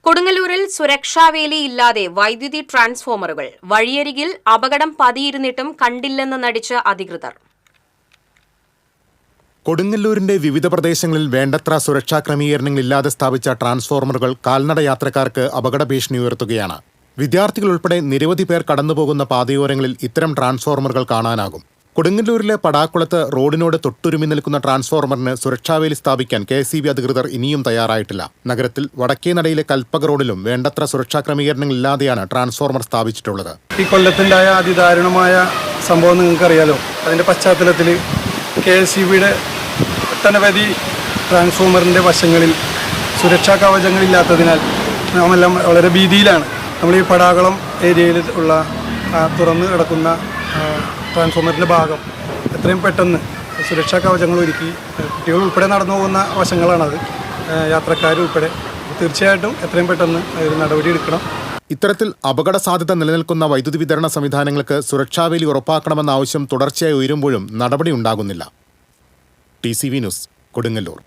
കൊടുങ്ങല്ലൂരിൽ സുരക്ഷാവേലി ഇല്ലാതെ വൈദ്യുതി ട്രാൻസ്ഫോമറുകൾ. വഴിയരികിൽ അപകടം പതിയിരുന്നിട്ടും കണ്ടില്ലെന്ന് നടിച്ച് അധികൃതർ. കൊടുങ്ങല്ലൂരിന്റെ വിവിധ പ്രദേശങ്ങളിൽ വേണ്ടത്ര സുരക്ഷാ ക്രമീകരണങ്ങളില്ലാതെ സ്ഥാപിച്ച ട്രാൻസ്ഫോമറുകൾ കാൽനട യാത്രക്കാർക്ക് അപകട ഭീഷണി ഉയർത്തുകയാണ്. വിദ്യാർത്ഥികൾ ഉൾപ്പെടെ നിരവധി പേർ കടന്നുപോകുന്ന പാതയോരങ്ങളിൽ ഇത്തരം ട്രാൻസ്ഫോമറുകൾ കാണാനാകും. കൊടുങ്ങല്ലൂരിലെ പടാക്കുളത്ത് റോഡിനോട് തൊട്ടുരുമി നിൽക്കുന്ന ട്രാൻസ്ഫോമറിന് സുരക്ഷാവേലി സ്ഥാപിക്കാൻ KSEB അധികൃതർ ഇനിയും തയ്യാറായിട്ടില്ല. നഗരത്തിൽ വടക്കേനടയിലെ കൽപ്പക റോഡിലും വേണ്ടത്ര സുരക്ഷാ ക്രമീകരണങ്ങളില്ലാതെയാണ് ട്രാൻസ്ഫോമർ സ്ഥാപിച്ചിട്ടുള്ളത്. ഈ കൊല്ലത്തുണ്ടായ അതിദാരുണമായ സംഭവം നിങ്ങൾക്കറിയാലോ. അതിന്റെ പശ്ചാത്തലത്തിൽ KSEBയുടെ ഒട്ടനവധി ട്രാൻസ്ഫോമറിന്റെ വശങ്ങളിൽ സുരക്ഷാ കവചങ്ങളില്ലാത്തതിനാൽ നാമെല്ലാം വളരെ ഭീതിയിലാണ്. നമ്മൾ ഈ പടാകുളം ഏരിയയിൽ ഉള്ള തുറന്ന് കിടക്കുന്ന ട്രാൻസ്ഫോമറിൻ്റെ ഭാഗം എത്രയും പെട്ടെന്ന് സുരക്ഷാ കവചങ്ങൾ ഒരുക്കി കുട്ടികൾ ഉൾപ്പെടെ നടന്നു പോകുന്ന വശങ്ങളാണത്, യാത്രക്കാരുൾപ്പെടെ. തീർച്ചയായിട്ടും എത്രയും പെട്ടെന്ന് ഒരു നടപടി എടുക്കണം. ഇത്തരത്തിൽ അപകട സാധ്യത നിലനിൽക്കുന്ന വൈദ്യുതി വിതരണ സംവിധാനങ്ങൾക്ക് സുരക്ഷാവേലി ഉറപ്പാക്കണമെന്ന ആവശ്യം തുടർച്ചയായി ഉയരുമ്പോഴും നടപടി ഉണ്ടാകുന്നില്ല. TCV news, Kodungallur.